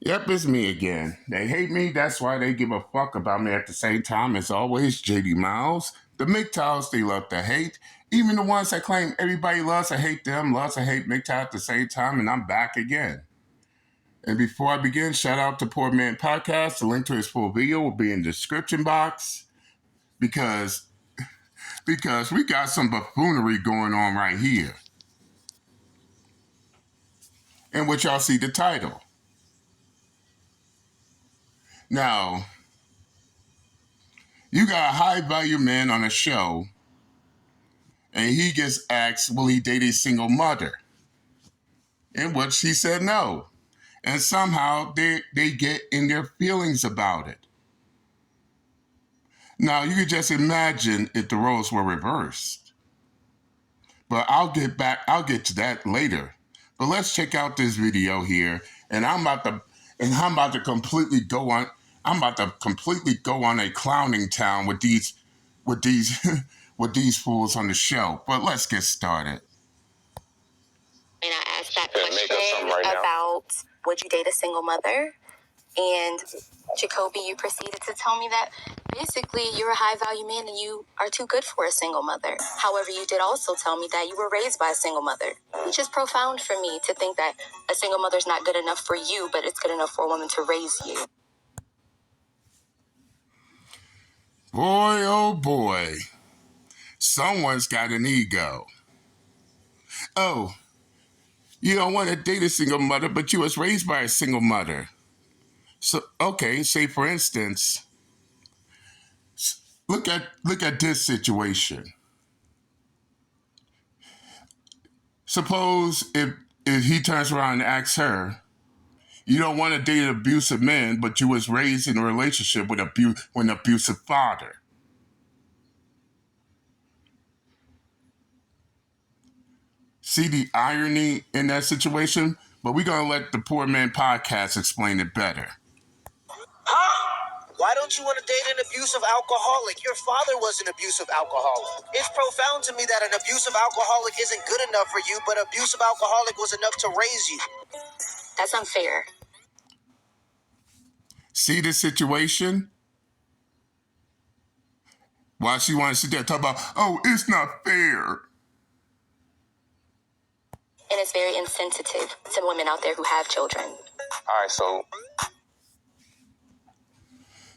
Yep, it's me again. They hate me, that's why they give a fuck about me at the same time. As always, JD Miles. The MGTOWs, they love to hate. Even the ones that claim everybody loves to hate them, loves to hate MGTOW at the same time, and I'm back again. And before I begin, shout out to Poor Man Podcast. The link to his full video will be in the description box because we got some buffoonery going on right here. In which y'all see the title. Now, you got a high value man on a show, and he gets asked, will he date a single mother? In which he said no. And somehow they get in their feelings about it. Now, you could just imagine if the roles were reversed. But I'll get to that later. But let's check out this video here, and I'm about to completely go on a clowning town with these with these fools on the show. But let's get started. And I asked that question about would you date a single mother? And Jacoby, you proceeded to tell me that basically you're a high value man and you are too good for a single mother. However, you did also tell me that you were raised by a single mother, which is profound for me to think that a single mother's not good enough for you, but it's good enough for a woman to raise you. Boy, oh boy, someone's got an ego. Oh, you don't want to date a single mother, but you was raised by a single mother. So, okay, say for instance, look at this situation. Suppose if he turns around and asks her, you don't want to date an abusive man, but you was raised in a relationship with an abusive father. See the irony in that situation? But we're going to let the Poor Man Podcast explain it better. Huh? Why don't you want to date an abusive alcoholic? Your father was an abusive alcoholic. It's profound to me that an abusive alcoholic isn't good enough for you, but abusive alcoholic was enough to raise you. That's unfair. See the situation? Why she want to sit there and talk about, oh, it's not fair. And it's very insensitive to women out there who have children. All right,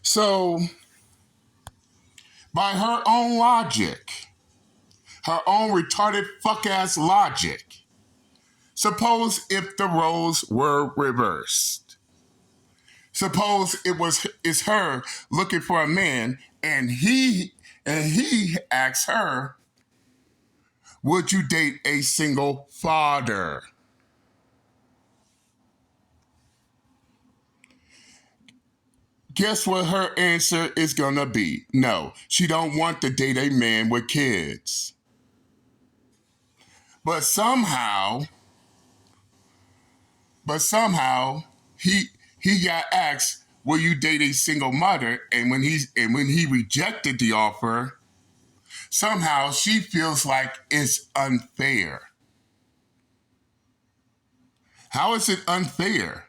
So, by her own logic, her own retarded fuck-ass logic, suppose if the roles were reversed. Suppose it's her looking for a man, and he asks her, would you date a single father? Guess what her answer is gonna be? No, she don't want to date a man with kids. But somehow he got asked, will you date a single mother? And when he rejected the offer, somehow she feels like it's unfair. How is it unfair?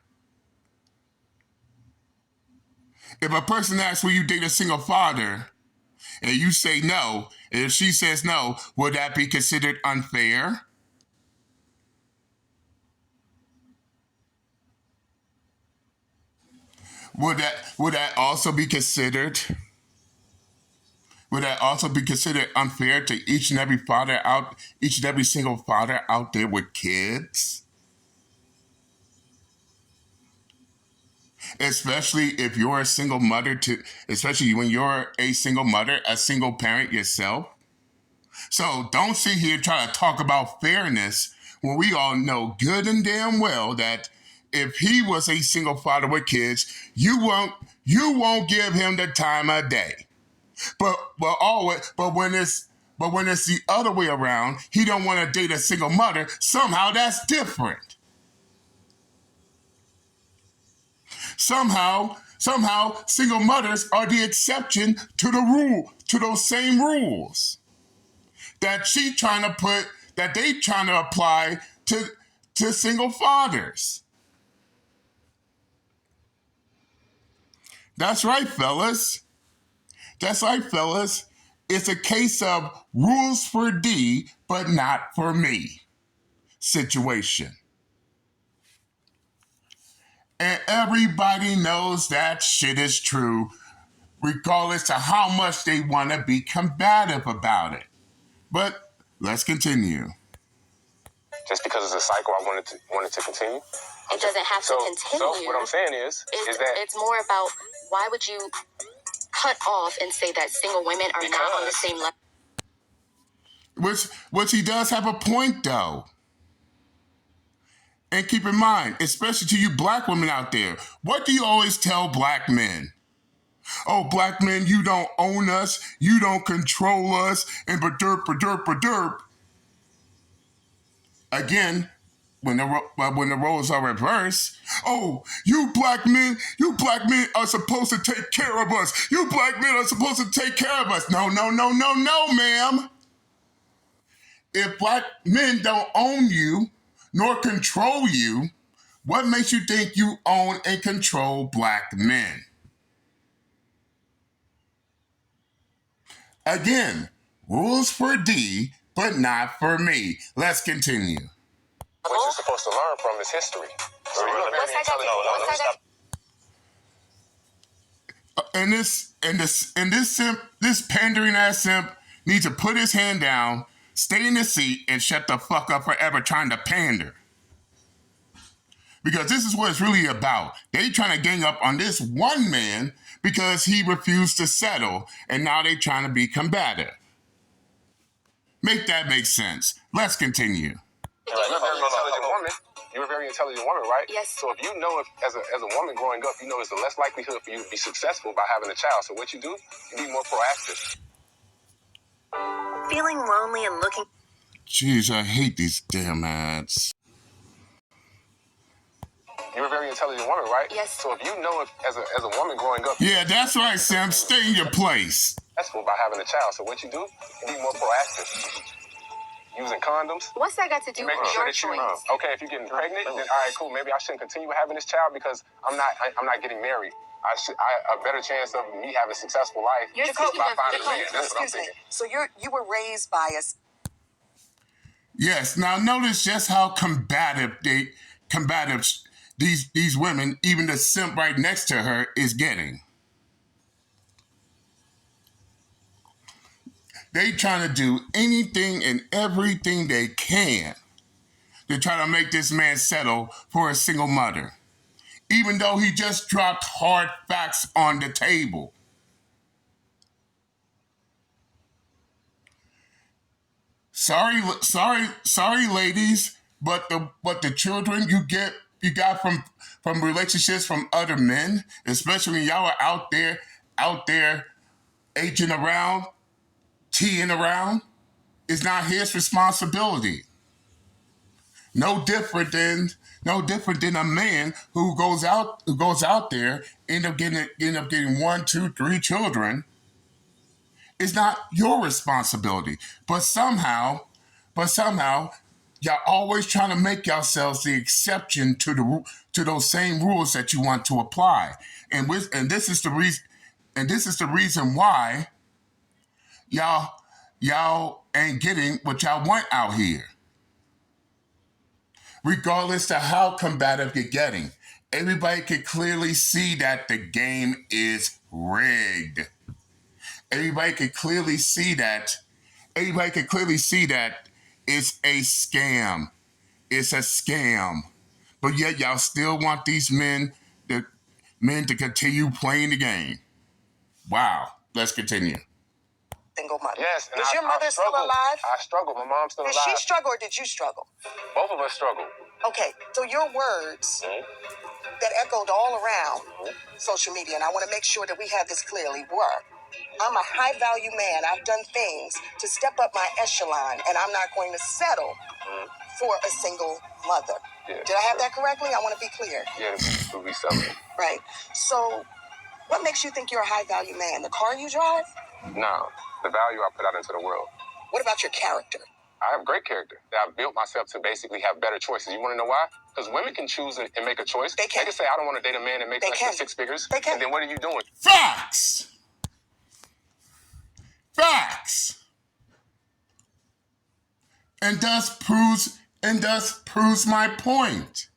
If a person asks, will you date a single father, and you say no, and if she says no, would that be considered unfair? Would that also be considered? Would that also be considered unfair to each and every single father out there with kids? Especially if you're a single mother, especially when you're a single mother, a single parent yourself. So don't sit here trying to talk about fairness when we all know good and damn well that if he was a single father with kids, you won't give him the time of day. But when it's the other way around, he don't want to date a single mother. Somehow that's different. Somehow, single mothers are the exception to the rule, to those same rules that they trying to apply to single fathers. That's right, fellas. That's right, fellas. It's a case of rules for D, but not for me situation. And everybody knows that shit is true, regardless of how much they want to be combative about it. But let's continue. Just because it's a cycle, I wanted to continue. It doesn't have to continue. So what I'm saying is that it's more about why would you cut off and say that single women are not on the same level? Which he does have a point, though. And keep in mind, especially to you black women out there, what do you always tell black men? Oh, black men, you don't own us, you don't control us, and ba-derp. Again, when the roles are reversed, oh, you black men are supposed to take care of us. You black men are supposed to take care of us. No, ma'am. If black men don't own you, nor control you, what makes you think you own and control black men? Again, rules for D, but not for me. Let's continue. what you're supposed to learn from is history. So you're very intelligent. And this pandering ass simp needs to put his hand down, stay in his seat, and shut the fuck up forever trying to pander. Because this is what it's really about. They trying to gang up on this one man because he refused to settle, and now they trying to be combative. Make that make sense. Let's continue. You're a very intelligent woman, right? Yes. So if you know, as a woman growing up, you know there's a less likelihood for you to be successful by having a child. So what you do, you be more proactive. Feeling lonely and looking... Jeez, I hate these damn ads. You're a very intelligent woman, right? Yes. So if you know, as a woman growing up... Yeah, that's right, Sam. Stay in your place. Successful by having a child. So what you do, you be more proactive. Using condoms. What's that got to do with your choice? Okay, if you're getting pregnant, then all right, cool. Maybe I shouldn't continue having this child because I'm not getting married. A better chance of me having a successful life. You're speaking of That's what I'm thinking. So you were raised by us. Yes. Now notice just how combative these women, even the simp right next to her, is getting. They trying to do anything and everything they can to try to make this man settle for a single mother, even though he just dropped hard facts on the table. Sorry, ladies, but the children you got from relationships from other men, especially when y'all are out there aging around, teeing around, is not his responsibility. No different than a man who goes out there, end up getting 1, 2, 3 children. It's not your responsibility. But somehow, y'all always trying to make yourselves the exception to those same rules that you want to apply. And this is the reason why y'all ain't getting what y'all want out here. Regardless of how combative you're getting, everybody can clearly see that the game is rigged. Everybody can clearly see that it's a scam. It's a scam. But yet y'all still want these men to continue playing the game. Wow. Let's continue. Single mother. Yes. Is your mother still alive? I struggle. My mom's still alive. Did she struggle or did you struggle? Both of us struggle. Okay, so your words that echoed all around social media, and I want to make sure that we have this clearly, were, I'm a high-value man. I've done things to step up my echelon, and I'm not going to settle for a single mother. Yeah. Did I have that correctly? I want to be clear. Yeah, we settle. Right. So what makes you think you're a high-value man? The car you drive? No, the value I put out into the world. What about your character? I have great character. I've built myself to basically have better choices. You want to know why? Because women can choose and make a choice. They can. They can say, I don't want to date a man that makes less than 6 figures. They can. And then what are you doing? Facts. Facts. And thus proves my point.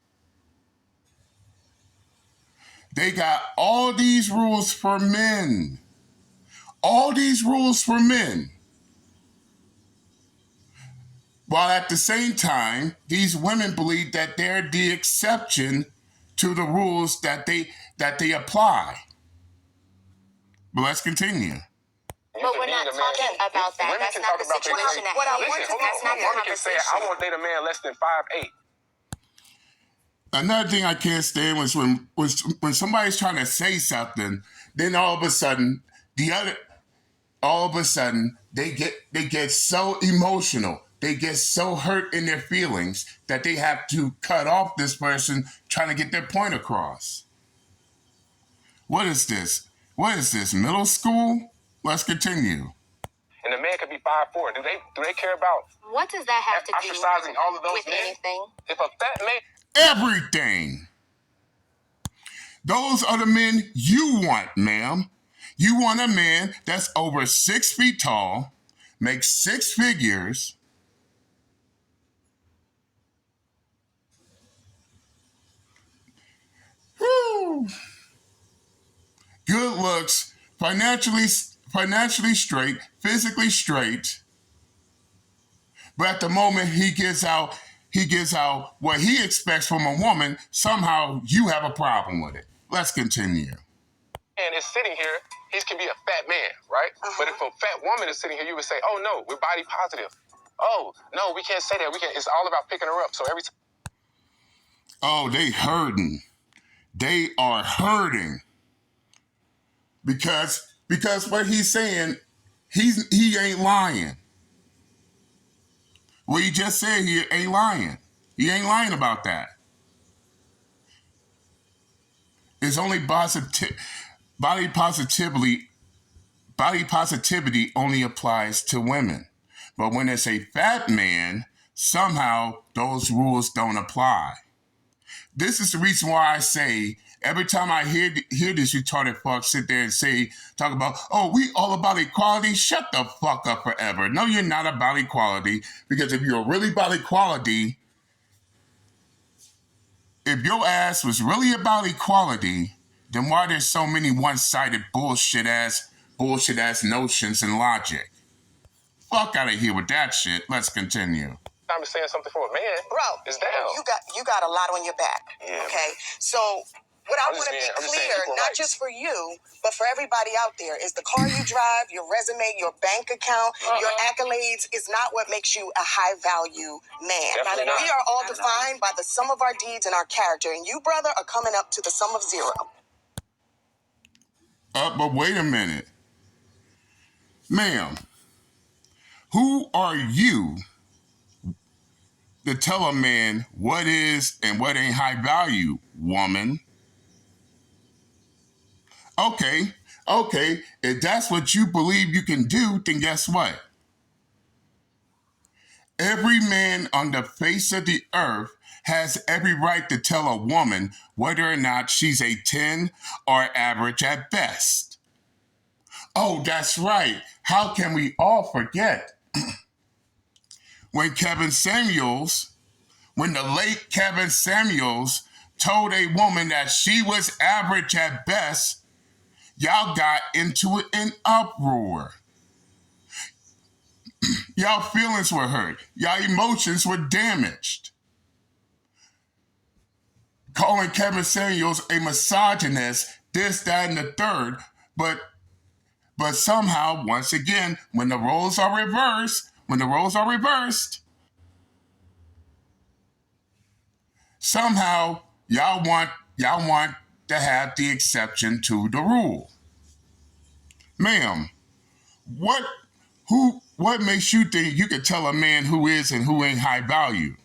They got all these rules for men. All these rules for men. While at the same time, these women believe that they're the exception to the rules that they apply. But let's continue. But we're not talking about that. That's not the situation at hand. That's not the Women can say, I conversation. want to date a man less than 5'8". Another thing I can't stand was when somebody's trying to say something, then all of a sudden they get so emotional. They get so hurt in their feelings that they have to cut off this person trying to get their point across. What is this? What is this? Middle school? Let's continue. And the man could be 5'4". Do they care about What does that have to do ostracizing all of those with men? anything? If a fat man... Everything. Those are the men you want, ma'am. You want a man that's over 6 feet tall, makes 6 figures, good looks, financially straight, physically straight, but at the moment he gives out what he expects from a woman, somehow you have a problem with it. Let's continue. And is sitting here, he can be a fat man, right? But if a fat woman is sitting here, you would say, oh no, we're body positive. Oh, no, we can't say that. It's all about picking her up. So every time... Oh, they hurting. They are hurting. Because what he's saying, he ain't lying. What he just said here ain't lying. He ain't lying about that. It's only body positivity only applies to women. But when it's a fat man, somehow those rules don't apply. This is the reason why I say, every time I hear this retarded fuck sit there and talk about, oh, we all about equality, shut the fuck up forever. No, you're not about equality, because if you're really about equality, if your ass was really about equality, then why there's so many one-sided bullshit ass notions and logic? Fuck out of here with that shit. Let's continue. I'm saying something for a man, Bro, it's down. You got a lot on your back. Yeah, okay? So what I want to be clear, not just for you, but for everybody out there, is the car you drive, your resume, your bank account, your accolades is not what makes you a high-value man. Definitely not. We are all defined by the sum of our deeds and our character, and you, brother, are coming up to the sum of 0. But wait a minute. Ma'am, who are you to tell a man what is and what ain't high value, woman? Okay, if that's what you believe you can do, then guess what? Every man on the face of the earth has every right to tell a woman whether or not she's a 10 or average at best. Oh, that's right. How can we all forget when the late Kevin Samuels told a woman that she was average at best, y'all got into an uproar. Y'all feelings were hurt. Y'all emotions were damaged. Calling Kevin Samuels a misogynist, this, that, and the third, but somehow, once again, when the roles are reversed, somehow y'all want to have the exception to the rule. Ma'am, what makes you think you could tell a man who is and who ain't high value?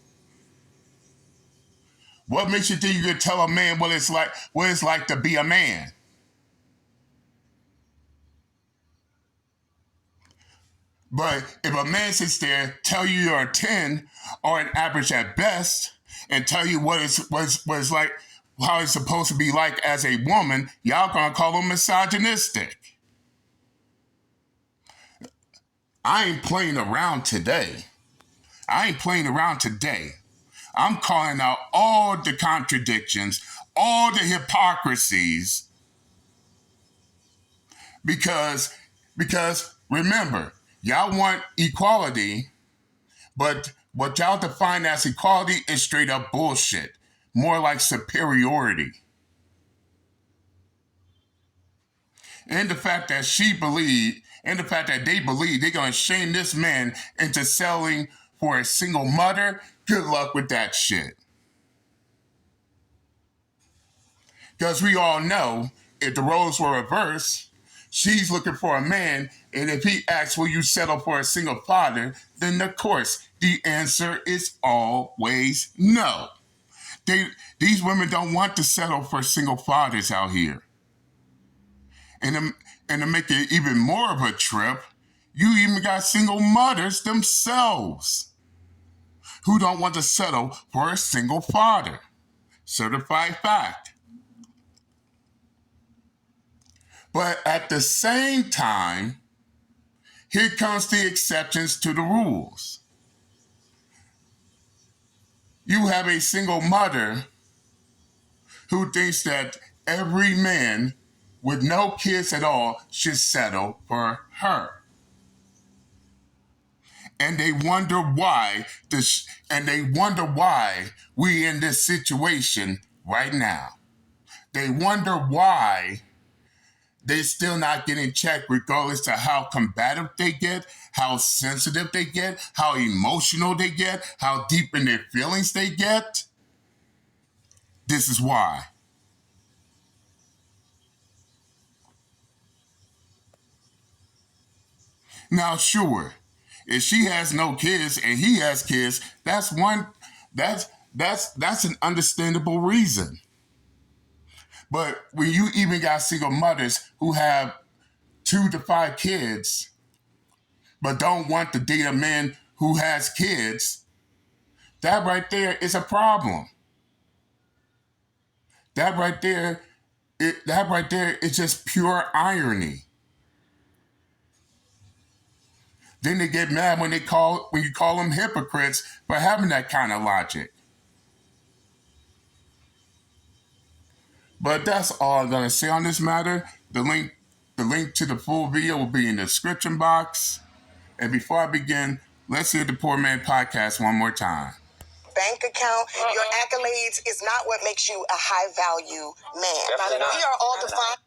What makes you think you could tell a man what it's like to be a man? But if a man sits there, tell you you're a 10 or an average at best, and tell you what it's like, how it's supposed to be like as a woman, y'all gonna call them misogynistic. I ain't playing around today. I'm calling out all the contradictions, all the hypocrisies, because remember, y'all want equality, but what y'all define as equality is straight up bullshit. More like superiority. And the fact that they believe they're gonna shame this man into selling for a single mother, good luck with that shit. Because we all know, if the roles were reversed, she's looking for a man, and if he asks, will you settle for a single father, then of course, the answer is always no. These women don't want to settle for single fathers out here. And to make it even more of a trip, you even got single mothers themselves who don't want to settle for a single father. Certified fact. But at the same time, here comes the exceptions to the rules. You have a single mother who thinks that every man with no kids at all should settle for her. And they wonder why we in this situation right now. They wonder why they're still not getting checked, regardless of how combative they get, how sensitive they get, how emotional they get, how deep in their feelings they get. This is why. Now, sure, if she has no kids and he has kids, that's an understandable reason. But when you even got single mothers who have 2 to 5 kids, but don't want to date a man who has kids, that right there is a problem. That right there is just pure irony. Then they get mad when you call them hypocrites for having that kind of logic. But that's all I'm gonna say on this matter. The link to the full video will be in the description box. And before I begin, let's hear the Poor Man Podcast one more time. Bank account, your accolades is not what makes you a high value man. We are all defined.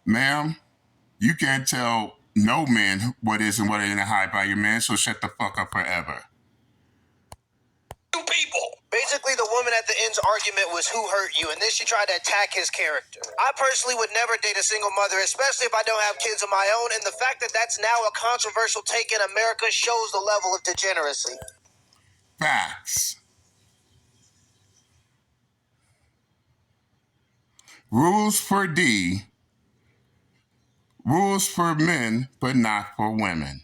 Ma'am, you can't tell no man what is and what ain't a high value man, so shut the fuck up forever. People. Basically, the woman at the end's argument was who hurt you, and then she tried to attack his character. I personally would never date a single mother, especially if I don't have kids of my own, and the fact that that's now a controversial take in America shows the level of degeneracy. Facts. Rules for D. Rules for men, but not for women.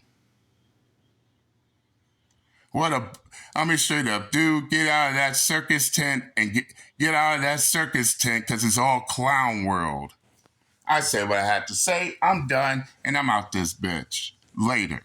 Straight up, dude, get out of that circus tent and get out of that circus tent because it's all clown world. I said what I had to say. I'm done and I'm out this bitch. Later.